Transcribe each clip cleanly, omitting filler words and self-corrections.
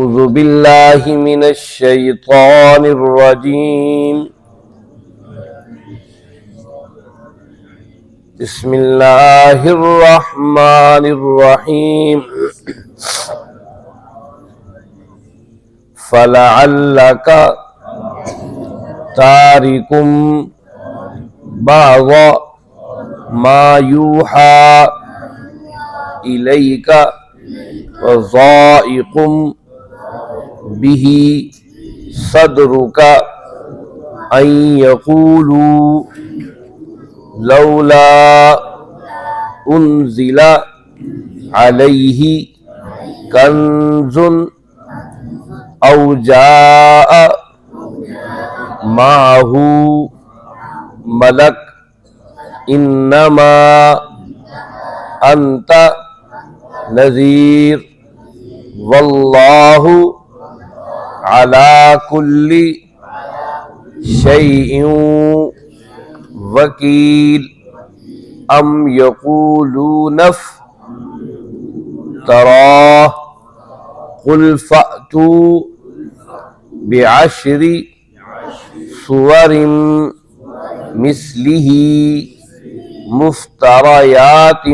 أعوذ بالله من الشيطان الرجيم بسم الله الرحمن الرحيم فلعلك تارك بعض ما يوحى إليك وضائق به صدرك أن يقولوا لولا أنزل عليه كنز أو جاء معه ملك إنما أنت نذير والله على كل شيء وكيل أم يقولون افتراه قل فأتوا بعشر سور مثله مفتريات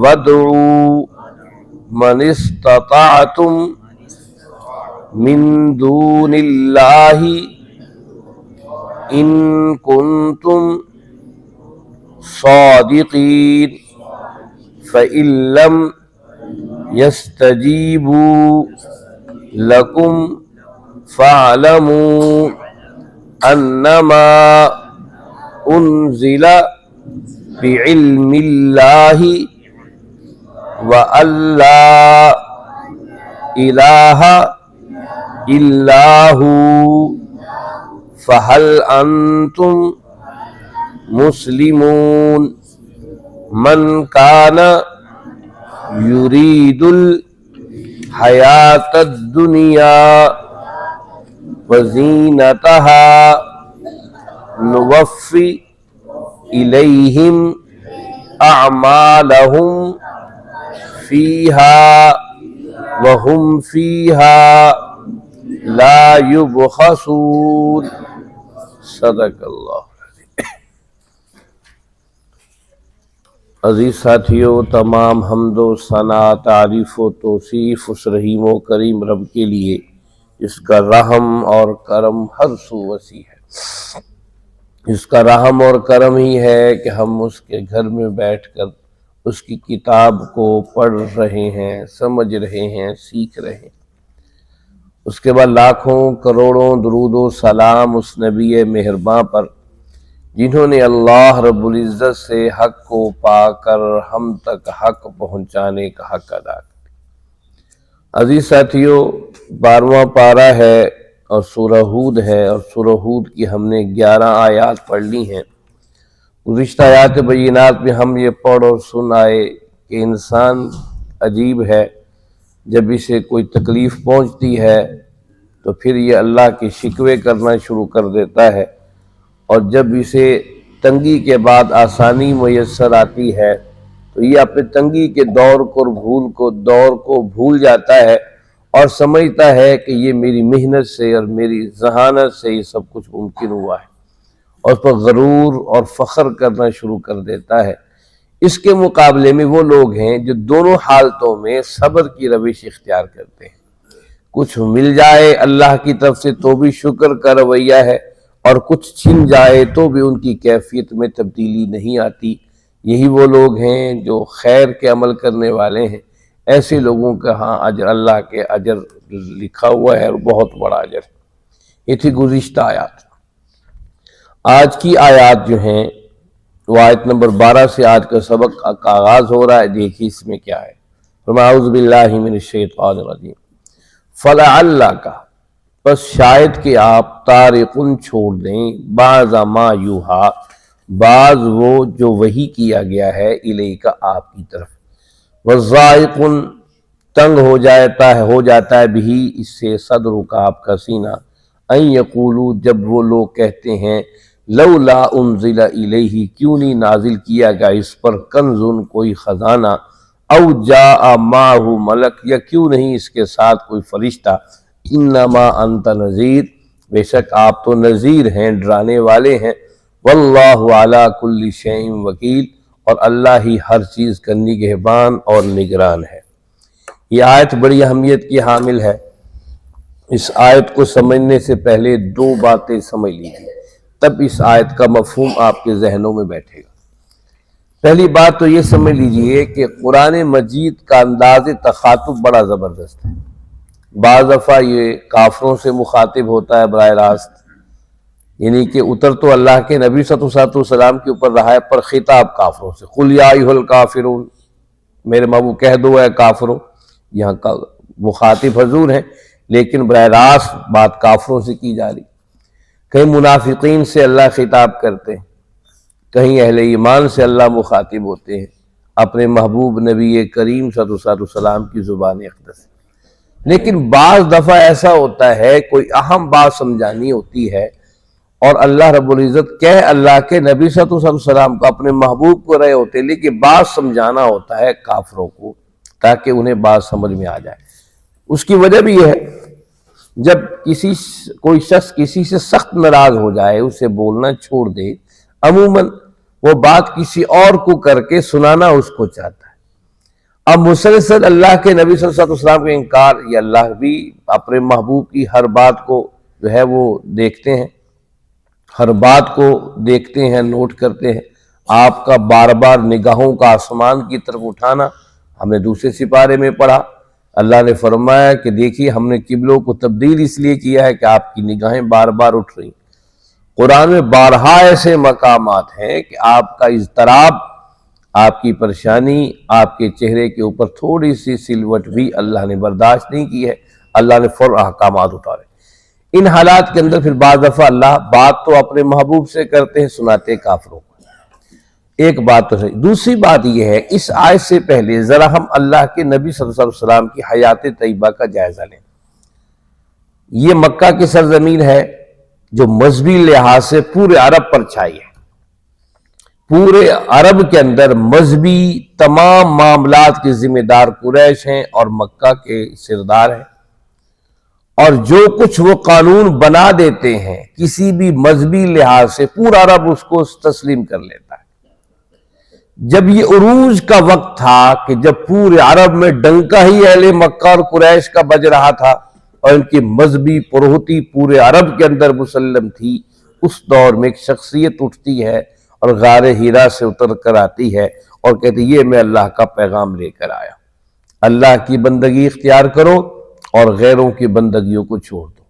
وادعوا من استطعتم من دون الله إن كنتم صادقين فإن لم يستجيبوا لكم فاعلموا أنما أنزل بعلم الله وأن لا إله إلا هو فهل أنتم مسلمون من كان يريد الحياة الدنيا وزينتها نوفي إليهم أعمالهم فيها وهم فيها لا يبخسون صدق اللہ۔ عزیز ساتھیو، تمام حمد و ثنا، تعریف و توصیف اس رحیم و کریم رب کے لیے جس کا رحم اور کرم ہر سو وسیع ہے، جس کا رحم اور کرم ہی ہے کہ ہم اس کے گھر میں بیٹھ کر اس کی کتاب کو پڑھ رہے ہیں، سمجھ رہے ہیں، سیکھ رہے ہیں۔ اس کے بعد لاکھوں کروڑوں درود و سلام اس نبی مہرباں پر جنہوں نے اللہ رب العزت سے حق کو پا کر ہم تک حق پہنچانے کا حق ادا کیا۔ عزیز ساتھیو، 12واں پارہ ہے اور سورہ ہود ہے، اور سورہ ہود کی ہم نے 11 آیات پڑھ لی ہیں۔ گزشتہ آیات بینات میں ہم یہ پڑھ اور سن آئے کہ انسان عجیب ہے، جب اسے کوئی تکلیف پہنچتی ہے تو پھر یہ اللہ کے شکوے کرنا شروع کر دیتا ہے، اور جب اسے تنگی کے بعد آسانی میسر آتی ہے تو یہ اپنے تنگی کے دور کو بھول جاتا ہے اور سمجھتا ہے کہ یہ میری محنت سے اور میری ذہانت سے یہ سب کچھ ممکن ہوا ہے، اور اس پر غرور اور فخر کرنا شروع کر دیتا ہے۔ اس کے مقابلے میں وہ لوگ ہیں جو دونوں حالتوں میں صبر کی روش اختیار کرتے ہیں۔ کچھ مل جائے اللہ کی طرف سے تو بھی شکر کا رویہ ہے، اور کچھ چھن جائے تو بھی ان کی کیفیت میں تبدیلی نہیں آتی۔ یہی وہ لوگ ہیں جو خیر کے عمل کرنے والے ہیں۔ ایسے لوگوں کا ہاں اجر، اللہ کے اجر لکھا ہوا ہے، اور بہت بڑا اجر ہے۔ یہ تھی گزشتہ آیات۔ آج کی آیات جو ہیں وہ آیت نمبر 12 سے آج کا سبق کا آغاز ہو رہا ہے۔ دیکھیے اس میں کیا ہے۔ فرمایا اعوذ باللہ من الشیطان الرجیم فلعلک، پس شاید کہ آپ تارکن چھوڑ دیں، بعض ما یوحا، بعض وہ جو وحی کیا گیا ہے، الیک آپ کی طرف، وضائقن تنگ ہو جاتا ہے بھی اس سے صدر کا آپ کا سینہ، ان یقولو جب وہ لوگ کہتے ہیں لولا انزل الیہ کیوں نہیں نازل کیا گیا اس پر کنزن کوئی خزانہ، او جاء معہ ملک، یا کیوں نہیں اس کے ساتھ کوئی فرشتہ، انما انت نذیر، بے شک آپ تو نذیر ہیں، ڈرانے والے ہیں، واللہ علی کل شیء وکیل، اور اللہ ہی ہر چیز کا نگہبان اور نگران ہے۔ یہ آیت بڑی اہمیت کی حامل ہے۔ اس آیت کو سمجھنے سے پہلے دو باتیں سمجھ لیجیے، تب اس آیت کا مفہوم آپ کے ذہنوں میں بیٹھے گا۔ پہلی بات تو یہ سمجھ لیجئے کہ قرآن مجید کا انداز تخاطب بڑا زبردست ہے۔ بعض دفعہ یہ کافروں سے مخاطب ہوتا ہے براہ راست، یعنی کہ اتر تو اللہ کے نبی صلی اللہ علیہ وسلم کے اوپر رہا ہے، پر خطاب کافروں سے، قل یا ایھا الکافرون، میرے محبوب کہہ دو اے کافروں۔ یہاں کا مخاطب حضور ہیں، لیکن براہ راست بات کافروں سے کی جا رہی۔ کہیں منافقین سے اللہ خطاب کرتے ہیں، کہیں اہل ایمان سے اللہ مخاطب ہوتے ہیں اپنے محبوب نبی کریم صلی اللہ علیہ وسلم کی زبان اقدس۔ لیکن بعض دفعہ ایسا ہوتا ہے کوئی اہم بات سمجھانی ہوتی ہے، اور اللہ رب العزت کہہ اللہ کے نبی صلی اللہ علیہ وسلم کو اپنے محبوب کو رہے ہوتے، لیکن بات سمجھانا ہوتا ہے کافروں کو تاکہ انہیں بات سمجھ میں آ جائے۔ اس کی وجہ بھی یہ ہے، جب کوئی شخص کسی سے سخت ناراض ہو جائے، اسے بولنا چھوڑ دے، عموماً وہ بات کسی اور کو کر کے سنانا اس کو چاہتا ہے۔ اب مسلسل اللہ کے نبی صلی اللہ علیہ وسلم کا انکار، یہ اللہ بھی اپنے محبوب کی ہر بات کو جو ہے وہ دیکھتے ہیں، ہر بات کو دیکھتے ہیں، نوٹ کرتے ہیں۔ آپ کا بار بار نگاہوں کا آسمان کی طرف اٹھانا ہم نے دوسرے سپارے میں پڑھا، اللہ نے فرمایا کہ دیکھیے ہم نے قبلوں کو تبدیل اس لیے کیا ہے کہ آپ کی نگاہیں بار بار اٹھ رہی۔ قرآن میں بارہا ایسے مقامات ہیں کہ آپ کا اضطراب، آپ کی پریشانی، آپ کے چہرے کے اوپر تھوڑی سی سلوٹ بھی اللہ نے برداشت نہیں کی ہے، اللہ نے فوراً احکامات اتارے۔ ان حالات کے اندر پھر بعض دفعہ اللہ بات تو اپنے محبوب سے کرتے ہیں، سناتے کافروں کو۔ ایک بات تو صحیح۔ دوسری بات یہ ہے، اس آیت سے پہلے ذرا ہم اللہ کے نبی صلی اللہ علیہ وسلم کی حیات طیبہ کا جائزہ لیں۔ یہ مکہ کی سرزمین ہے جو مذہبی لحاظ سے پورے عرب پر چھائی ہے۔ پورے عرب کے اندر مذہبی تمام معاملات کے ذمہ دار قریش ہیں اور مکہ کے سردار ہیں، اور جو کچھ وہ قانون بنا دیتے ہیں کسی بھی مذہبی لحاظ سے پورا عرب اس کو تسلیم کر لیتا ہے۔ جب یہ عروج کا وقت تھا کہ جب پورے عرب میں ڈنکا ہی اہل مکہ اور قریش کا بج رہا تھا اور ان کی مذہبی پروہتی پورے عرب کے اندر مسلم تھی، اس دور میں ایک شخصیت اٹھتی ہے اور غار ہیرا سے اتر کر آتی ہے اور کہتی یہ میں اللہ کا پیغام لے کر آیا، اللہ کی بندگی اختیار کرو اور غیروں کی بندگیوں کو چھوڑ دو۔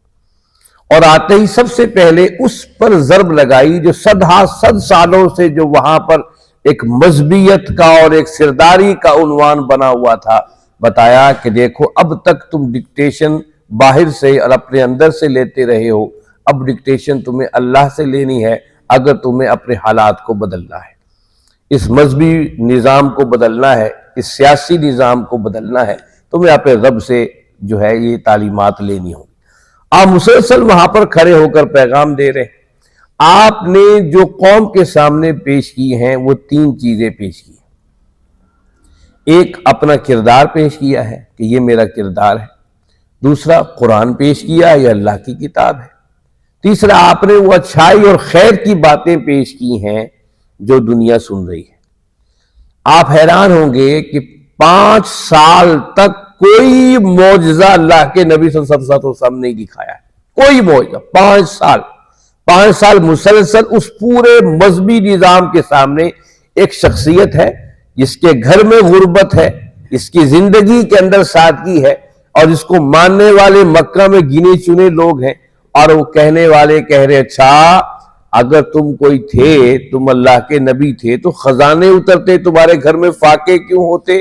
اور آتے ہی سب سے پہلے اس پر ضرب لگائی جو صد سالوں سے جو وہاں پر ایک مذہبیت کا اور ایک سرداری کا عنوان بنا ہوا تھا، بتایا کہ دیکھو اب تک تم ڈکٹیشن باہر سے اور اپنے اندر سے لیتے رہے ہو، اب ڈکٹیشن تمہیں اللہ سے لینی ہے اگر تمہیں اپنے حالات کو بدلنا ہے، اس مذہبی نظام کو بدلنا ہے، اس سیاسی نظام کو بدلنا ہے، تمہیں اپنے رب سے جو ہے یہ تعلیمات لینی ہوں۔ آپ مسلسل وہاں پر کھڑے ہو کر پیغام دے رہے ہیں۔ آپ نے جو قوم کے سامنے پیش کی ہیں وہ تین چیزیں پیش کی ہیں۔ ایک اپنا کردار پیش کیا ہے کہ یہ میرا کردار ہے، دوسرا قرآن پیش کیا ہے، یہ اللہ کی کتاب ہے، تیسرا آپ نے وہ اچھائی اور خیر کی باتیں پیش کی ہیں جو دنیا سن رہی ہے۔ آپ حیران ہوں گے کہ 5 سال تک کوئی معجزہ اللہ کے نبی صلی اللہ علیہ وسلم نے دکھایا ہے، کوئی معجزہ۔ 5 سال مسلسل اس پورے مذہبی نظام کے سامنے ایک شخصیت ہے جس کے گھر میں غربت ہے، اس کی زندگی کے اندر سادگی ہے، اور جس کو ماننے والے مکہ میں گنے چنے لوگ ہیں، اور وہ کہنے والے کہہ رہے اچھا اگر تم کوئی تھے، تم اللہ کے نبی تھے تو خزانے اترتے تمہارے گھر میں، فاقے کیوں ہوتے؟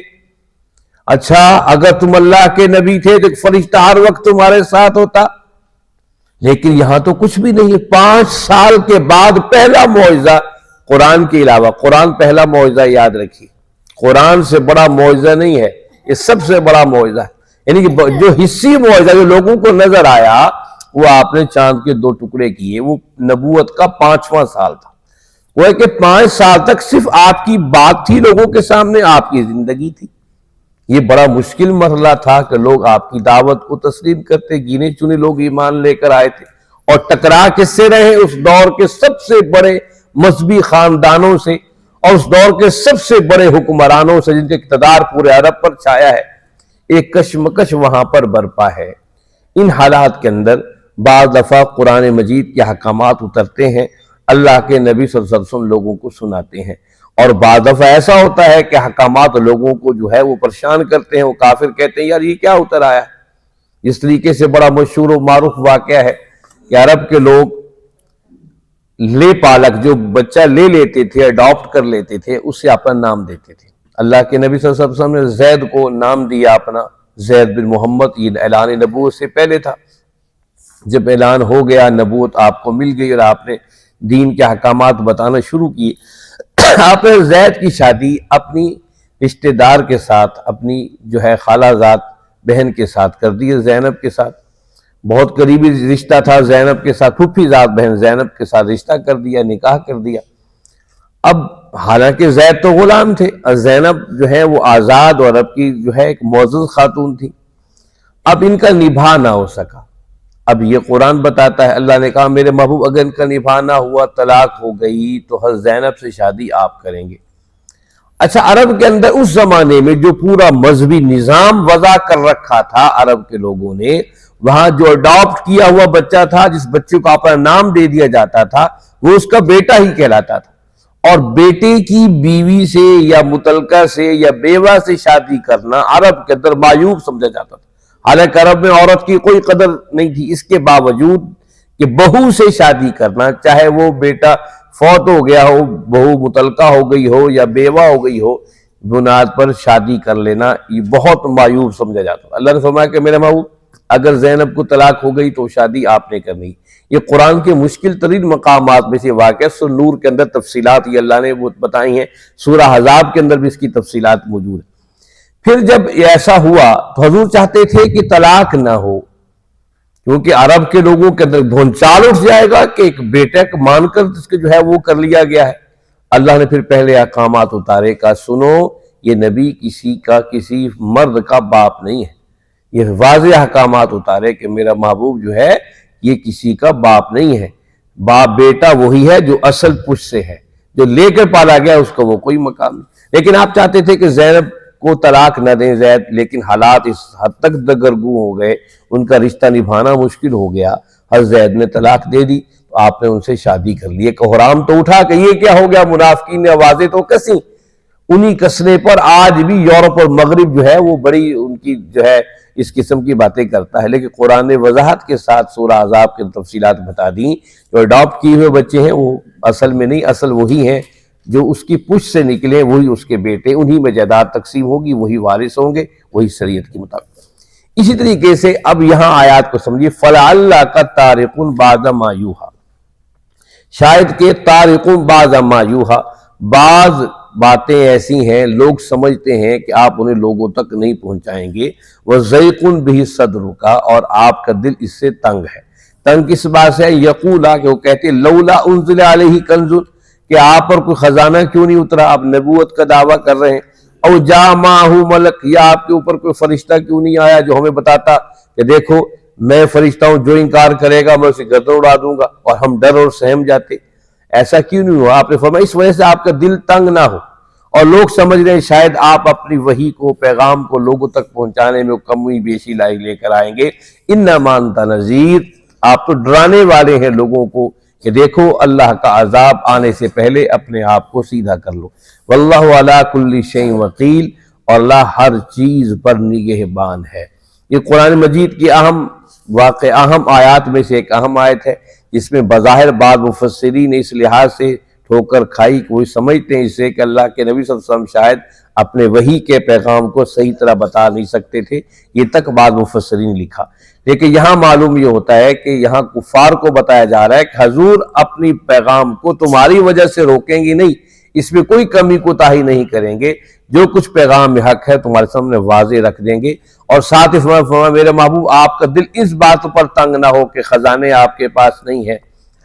اچھا اگر تم اللہ کے نبی تھے تو فرشتہ ہر وقت تمہارے ساتھ ہوتا، لیکن یہاں تو کچھ بھی نہیں ہے۔ 5 سال کے بعد پہلا معجزہ قرآن کے علاوہ، قرآن پہلا معجزہ یاد رکھیے، قرآن سے بڑا معجزہ نہیں ہے، یہ سب سے بڑا معجزہ ہے۔ یعنی کہ جو حصی معجزہ جو لوگوں کو نظر آیا وہ آپ نے چاند کے 2 ٹکڑے کیے، وہ نبوت کا 5واں سال تھا۔ وہ ہے کہ 5 سال تک صرف آپ کی بات تھی لوگوں کے سامنے، آپ کی زندگی تھی۔ یہ بڑا مشکل مرحلہ تھا کہ لوگ آپ کی دعوت کو تسلیم کرتے، گنے چنے لوگ ایمان لے کر آئے تھے، اور ٹکرا کس سے رہے؟ اس دور کے سب سے بڑے مذہبی خاندانوں سے، اور اس دور کے سب سے بڑے حکمرانوں سے، جن کے اقتدار پورے عرب پر چھایا ہے۔ ایک کشمکش وہاں پر برپا ہے۔ ان حالات کے اندر بعض دفعہ قرآن مجید کے احکامات اترتے ہیں، اللہ کے نبی صلی اللہ علیہ وسلم لوگوں کو سناتے ہیں، اور بعض دفعہ ایسا ہوتا ہے کہ احکامات لوگوں کو جو ہے وہ پریشان کرتے ہیں، وہ کافر کہتے ہیں یار یہ کیا اتر آیا ہے۔ اس طریقے سے بڑا مشہور و معروف واقعہ ہے کہ عرب کے لوگ لے پالک، جو بچہ لے لیتے تھے، اڈاپٹ کر لیتے تھے، اس سے اپنا نام دیتے تھے۔ اللہ کے نبی صلی اللہ علیہ وسلم نے زید کو نام دیا اپنا، زید بن محمد۔ یہ اعلان نبوت سے پہلے تھا۔ جب اعلان ہو گیا، نبوت آپ کو مل گئی اور آپ نے دین کے احکامات بتانا شروع کیے، آپ نے زید کی شادی اپنی رشتہ دار کے ساتھ، اپنی جو ہے خالہ زاد بہن کے ساتھ کر دی، زینب کے ساتھ۔ بہت قریبی رشتہ تھا زینب کے ساتھ، پھوپھی زاد بہن زینب کے ساتھ رشتہ کر دیا، نکاح کر دیا۔ اب حالانکہ زید تو غلام تھے، اور زینب جو ہے وہ آزاد اور عرب کی جو ہے ایک معزز خاتون تھی۔ اب ان کا نباہ نہ ہو سکا۔ اب یہ قرآن بتاتا ہے، اللہ نے کہا میرے محبوب اگر ان کا نباہ نہ ہوا، طلاق ہو گئی، تو حضرت زینب سے شادی آپ کریں گے۔ اچھا، عرب کے اندر اس زمانے میں جو پورا مذہبی نظام وضع کر رکھا تھا عرب کے لوگوں نے، وہاں جو اڈاپٹ کیا ہوا بچہ تھا، جس بچے کو اپنا نام دے دیا جاتا تھا، وہ اس کا بیٹا ہی کہلاتا تھا، اور بیٹے کی بیوی سے یا متعلقہ سے یا بیوہ سے شادی کرنا عرب کے اندر معیوب سمجھا جاتا تھا۔ حالانکہ عرب میں عورت کی کوئی قدر نہیں تھی، اس کے باوجود کہ بہو سے شادی کرنا، چاہے وہ بیٹا فوت ہو گیا ہو، بہو متعلقہ ہو گئی ہو یا بیوہ ہو گئی ہو، بنیاد پر شادی کر لینا یہ بہت معیوب سمجھا جاتا تھا۔ اللہ نے فرمایا کہ میرے محبوب اگر زینب کو طلاق ہو گئی تو شادی آپ نے کرنی۔ یہ قرآن کے مشکل ترین مقامات میں سے واقعہ، سورہ نور کے اندر تفصیلات یہ اللہ نے بتائی ہیں، سورہ احزاب کے اندر بھی اس کی تفصیلات موجود ہیں۔ پھر جب ایسا ہوا تو حضور چاہتے تھے کہ طلاق نہ ہو، کیونکہ عرب کے لوگوں کے اندر بھونچال اٹھ جائے گا کہ ایک بیٹے کو مان کر اس کے جو ہے وہ کر لیا گیا ہے۔ اللہ نے پھر پہلے احکامات اتارے، کہا سنو یہ نبی کسی مرد کا باپ نہیں ہے۔ یہ واضح احکامات اتارے کہ میرا محبوب جو ہے یہ کسی کا باپ نہیں ہے، باپ بیٹا وہی ہے جو اصل پشت سے ہے، جو لے کر پالا گیا اس کا وہ کوئی مقام نہیں۔ لیکن آپ چاہتے تھے کہ زینب کو طلاق نہ دیں زید، لیکن حالات اس حد تک دگرگوں ہو گئے، ان کا رشتہ نبھانا مشکل ہو گیا، حضرت زید نے طلاق دے دی، تو آپ نے ان سے شادی کر لی۔ ایک حرام تو اٹھا کہ یہ کیا ہو گیا، منافقین نے آوازیں تو کسیں۔ انہی کسنے پر آج بھی یورپ اور مغرب جو ہے وہ بڑی ان کی جو ہے اس قسم کی باتیں کرتا ہے، لیکن قرآن نے وضاحت کے ساتھ سورہ احزاب کے تفصیلات بتا دیں۔ جو اڈاپٹ کیے ہوئے بچے ہیں وہ اصل میں نہیں، اصل وہی ہیں جو اس کی پشت سے نکلے، وہی اس کے بیٹے، انہی میں جائیداد تقسیم ہوگی، وہی وارث ہوں گے، وہی شریعت کے مطابق۔ اسی طریقے سے اب یہاں آیات کو سمجھیے، فَلَعَلَّكَ تَارِقٌ بَعْضَ مَا يُوحَىٰ، شاید کہ تارقٌ بعض ما یوحیٰ، بعض باتیں ایسی ہیں لوگ سمجھتے ہیں کہ آپ انہیں لوگوں تک نہیں پہنچائیں گے، وَضَيْقٌ بِهِ صَدْرُكَ، اور آپ کا دل اس سے تنگ ہے۔ تنگ کس بات سے ہے؟ یقولا، کہ وہ کہتے لولا انزل علیہ کنز، کہ آپ پر کوئی خزانہ کیوں نہیں اترا، آپ نبوت کا دعویٰ کر رہے ہیں، او جاء معہ ملک، یا آپ کے اوپر کوئی فرشتہ کیوں نہیں آیا جو ہمیں بتاتا کہ دیکھو میں فرشتہ ہوں، جو انکار کرے گا میں اسے گردن اڑا دوں گا، اور ہم ڈر اور سہم جاتے۔ ایسا کیوں نہیں ہوا؟ آپ نے فرمایا اس وجہ سے آپ کا دل تنگ نہ ہو، اور لوگ سمجھ رہے ہیں شاید آپ اپنی وحی کو، پیغام کو لوگوں تک پہنچانے میں کمی بیشی لائی لے کر آئیں گے۔ انما انت نذیر، آپ تو ڈرانے والے ہیں لوگوں کو کہ دیکھو اللہ کا عذاب آنے سے پہلے اپنے آپ کو سیدھا کر لو۔ واللہ علی کل شیء وکیل، اور اللہ ہر چیز پر نگہبان ہے۔ یہ قرآن مجید کی اہم آیات میں سے ایک اہم آیت ہے، جس میں بظاہر بعض مفسرین نے اس لحاظ سے ٹھوکر کھائی کہ وہ سمجھتے ہیں اسے کہ اللہ کے نبی صلی اللہ علیہ وسلم شاید اپنے وحی کے پیغام کو صحیح طرح بتا نہیں سکتے تھے، یہ تک بعض مفسرین نے لکھا۔ لیکن یہاں معلوم یہ ہوتا ہے کہ یہاں کفار کو بتایا جا رہا ہے کہ حضور اپنی پیغام کو تمہاری وجہ سے روکیں گے نہیں، اس میں کوئی کمی کوتاہی نہیں کریں گے، جو کچھ پیغام میں حق ہے تمہارے سامنے واضح رکھ دیں گے۔ اور ساتھ ہی فرمایا میرے محبوب آپ کا دل اس بات پر تنگ نہ ہو کہ خزانے آپ کے پاس نہیں ہے،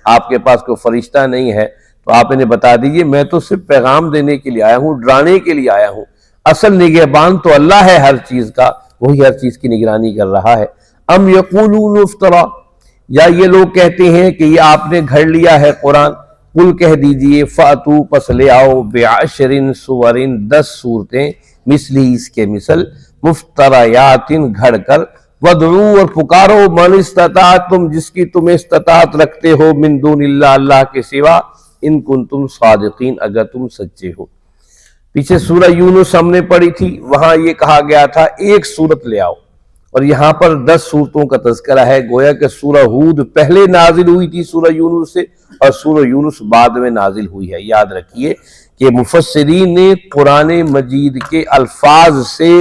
آپ کے پاس کوئی فرشتہ نہیں ہے، تو آپ انہیں بتا دیجئے میں تو صرف پیغام دینے کے لیے آیا ہوں، ڈرانے کے لیے آیا ہوں۔ اصل نگہبان تو اللہ ہے ہر چیز کا، وہی ہر چیز کی نگرانی کر رہا ہے۔ ام یقولون افترا، یا یہ لوگ کہتے ہیں کہ یہ آپ نے گھڑ لیا ہے قرآن، قل کہہ دیجئے فاتو پس لے آؤ بعشر سور 10 صورتیں مثلی اس کے مثل مفتریات گھڑ کر، وادعو اور پکارو من استطاعتم جس کی تم استطاعت رکھتے ہو من دون اللہ اللہ کے سوا ان کنتم صادقین اگر تم سچے ہو۔ پیچھے سورہ یونس ہم نے پڑھی تھی، وہاں یہ کہا گیا تھا ایک سورت لے آؤ، اور یہاں پر 10 صورتوں کا تذکرہ ہے، گویا کہ سورہ ہود پہلے نازل ہوئی تھی سورہ یونس سے، اور سورہ یونس بعد میں نازل ہوئی ہے۔ یاد رکھیے کہ مفسرین نے قرآن مجید کے الفاظ سے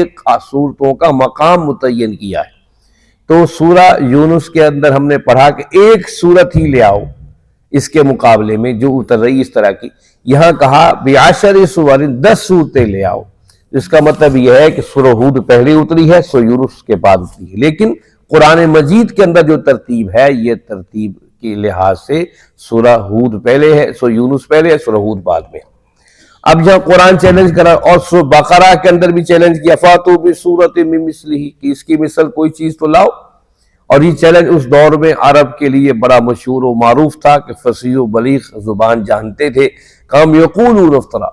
صورتوں کا مقام متعین کیا ہے۔ تو سورہ یونس کے اندر ہم نے پڑھا کہ ایک سورت ہی لے آؤ اس کے مقابلے میں جو اتر رہی اس طرح کی، یہاں کہا بعشر سور 10 صورتیں لے آؤ، اس کا مطلب یہ ہے کہ سورہ ہود پہلے اتری ہے، سورہ یونس کے بعد اتری ہے، لیکن قرآن مجید کے اندر جو ترتیب ہے یہ ترتیب کے لحاظ سے سورہ ہود پہلے ہے، سورہ یونس پہلے ہے، سورہ ہود بعد میں۔ اب جہاں قرآن چیلنج کرا، اور سورہ بقرہ کے اندر بھی چیلنج کیا فاتو بسورۃ من مثلہ، کہ اس کی مثل کوئی چیز تو لاؤ، اور یہ چیلنج اس دور میں عرب کے لیے بڑا مشہور و معروف تھا کہ فصیح و بلیغ زبان جانتے تھے۔ کام یقولون افترا،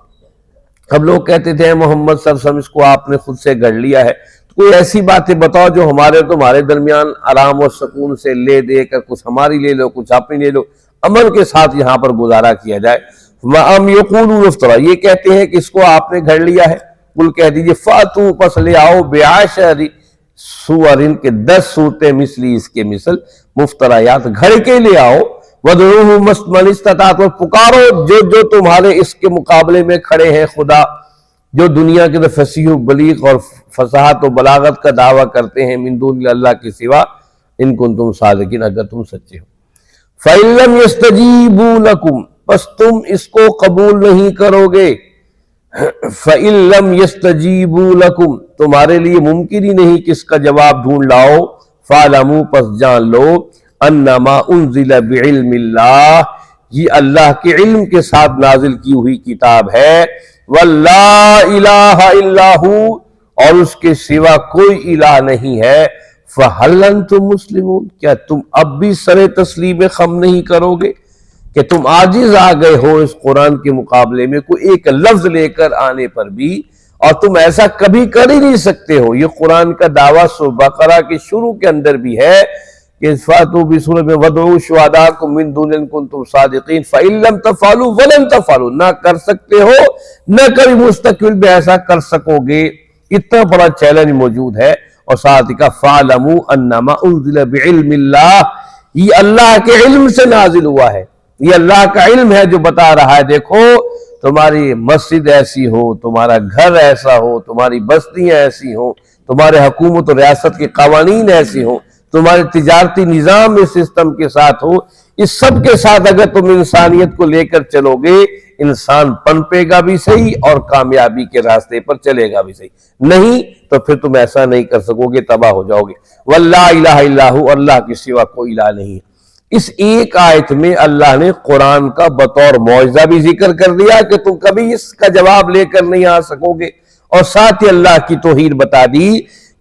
ہم لوگ کہتے تھے محمد صلی اللہ علیہ وسلم اس کو آپ نے خود سے گھڑ لیا ہے، تو کوئی ایسی باتیں بتاؤ جو ہمارے تمہارے درمیان آرام و سکون سے لے دے کر کچھ ہماری لے لو کچھ اپنی لے لو، امن کے ساتھ یہاں پر گزارا کیا جائے۔ وَأَمْ يَقُولُونَ افْتَرَا، یہ کہتے ہیں کہ اس کو آپ نے گھڑ لیا ہے، قل کہہ دیجئے فَاتُوا پس لے آؤ بعشر سور کے 10 صورتیں مثلی اس کے مثل مفتریات گھڑ کے لے آؤ، وَادْعُوهُ مَنِ اسْتَطَعْتُمْ اور پکارو جو تمہارے اس کے مقابلے میں کھڑے ہیں خدا، جو دنیا کے فصیح و بلیغ اور فصاحت و بلاغت کا دعویٰ کرتے ہیں من دون اللہ کے سوا ان کنتم صادقین اگر تم سچے ہو۔ فَإِن لَّمْ يَسْتَجِيبُوا لَكُمْ، بس تم اس کو قبول نہیں کرو گے، فَإِن لَّمْ يَسْتَجِيبُوا لَكُمْ تمہارے لیے ممکن ہی نہیں کہ اس کا جواب ڈھونڈ لاؤ، فَاعْلَمُوا پس جان لو انما انزل بعلم اللہ، یہ اللہ کے علم کے ساتھ نازل کی ہوئی کتاب ہے، وَاللَّا إِلَٰهَ إِلَّا هُوَ اور اس کے سوا کوئی الہ نہیں ہے، فَهَلْ أَنْتُمْ مُسْلِمُونَ کیا تم اب بھی سر تسلیم خم نہیں کرو گے، کہ تم عاجز آ گئے ہو اس قرآن کے مقابلے میں کوئی ایک لفظ لے کر آنے پر بھی، اور تم ایسا کبھی کر ہی نہیں سکتے ہو۔ یہ قرآن کا دعویٰ سورہ بقرہ کے شروع کے اندر بھی ہے کہ فاتوا بسورۃ میں وَادْعُوا شُهَدَاءَکُم مِّن دُونِ إِن كُنتُمْ صَادِقِينَ فَإِن لَّمْ تَفْعَلُوا وَلَن تَفْعَلُوا، نہ کر سکتے ہو نہ کبھی مستقبل میں ایسا کر سکو گے، اتنا بڑا چیلنج موجود ہے۔ اور ساتھ ہی کہا فَاعْلَمُوا أَنَّمَا أُنزِلَ بِعِلْمِ اللَّهِ، یہ اللہ کے علم سے نازل ہوا ہے، یہ اللہ کا علم ہے جو بتا رہا ہے دیکھو تمہاری مسجد ایسی ہو، تمہارا گھر ایسا ہو، تمہاری بستیاں ایسی ہوں، تمہارے حکومت و ریاست کے قوانین ایسی ہوں، تمہارے تجارتی نظام اس سسٹم کے ساتھ ہو، اس سب کے ساتھ اگر تم انسانیت کو لے کر چلو گے انسان پنپے گا بھی صحیح اور کامیابی کے راستے پر چلے گا بھی صحیح، نہیں تو پھر تم ایسا نہیں کر سکو گے، تباہ ہو جاؤ گے۔ وَاللَّا إِلَٰهَ إِلَّا هُوَ، اللہ کے سوا کوئی الہ نہیں ہے۔ اس ایک آیت میں اللہ نے قرآن کا بطور معجزہ بھی ذکر کر دیا کہ تم کبھی اس کا جواب لے کر نہیں آ سکو گے، اور ساتھ ہی اللہ کی توحید بتا دی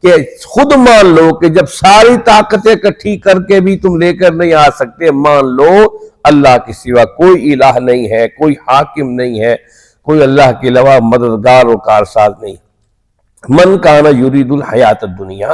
کہ خود مان لو کہ جب ساری طاقتیں اکٹھی کر کے بھی تم لے کر نہیں آ سکتے، مان لو اللہ کے سوا کوئی الہ نہیں ہے، کوئی حاکم نہیں ہے، کوئی اللہ کے علاوہ مددگار و کارساز نہیں۔ من کان یرید الحیات الدنیا،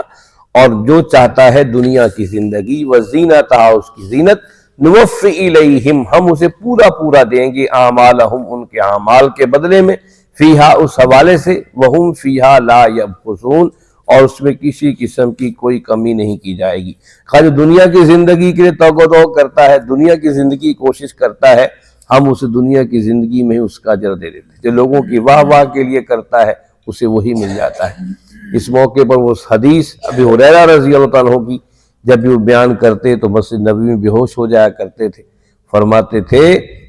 اور جو چاہتا ہے دنیا کی زندگی، وزینتہا اس کی زینت، نوفی الیہم ہم اسے پورا پورا دیں گے، اعمالہم ان کے اعمال کے بدلے میں، فیہا اس حوالے سے، وہم فیہا لا یبخسون اور اس میں کسی قسم کی کوئی کمی نہیں کی جائے گی۔ خالی دنیا کی زندگی کے لیے توق و توق کرتا ہے، دنیا کی زندگی کی کوشش کرتا ہے، ہم اسے دنیا کی زندگی میں اس کا اجر دے دیتے ہیں۔ جو لوگوں کی واہ واہ کے لیے کرتا ہے اسے وہی مل جاتا ہے۔ اس موقع پر وہ حدیث ابی ہریرہ رضی اللہ عنہ کی جب بھی وہ بیان کرتے تو مسجد نبوی میں بے ہوش ہو جایا کرتے تھے، فرماتے تھے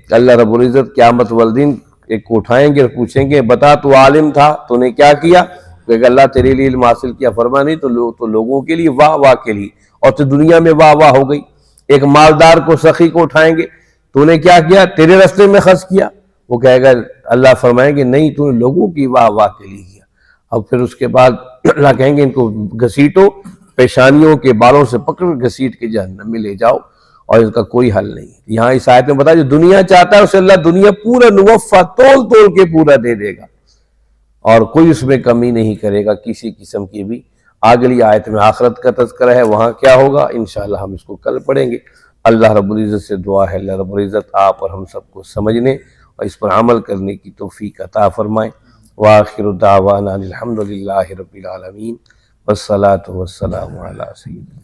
کہ اللہ رب العزت قیامت والدین ایک کو اٹھائیں گے اور پوچھیں گے بتا تو عالم تھا تو نے کیا کیا، کہ اللہ تیرے لیے علم حاصل کیا، فرما نہیں تو لوگوں کے لیے واہ واہ کے لیے، اور تو دنیا میں واہ واہ ہو گئی۔ ایک مالدار کو سخی کو اٹھائیں گے تو نے کیا کیا، تیرے راستے میں خرچ کیا، وہ کہے گا اللہ فرمائیں گے نہیں تو نے لوگوں کی واہ واہ کے لیے کیا۔ اب پھر اس کے بعد اللہ کہیں گے ان کو گھسیٹو، پیشانیوں کے بالوں سے پکڑ گھسیٹ کے جہنم میں لے جاؤ، اور اس کا کوئی حل نہیں۔ یہاں اس آیت میں بتایا جو دنیا چاہتا ہے اسے اللہ دنیا پورا نوفا تول کے پورا دے دے گا، اور کوئی اس میں کمی نہیں کرے گا کسی قسم کی بھی۔ آگلی آیت میں آخرت کا تذکرہ ہے، وہاں کیا ہوگا انشاءاللہ ہم اس کو کل پڑھیں گے۔ اللہ رب العزت سے دعا ہے اللہ رب العزت آپ اور ہم سب کو سمجھنے اور اس پر عمل کرنے کی توفیق عطا فرمائیں۔ وآخر دعوانا الحمدللہ رب العالمین، والصلاة والسلام علی سیدنا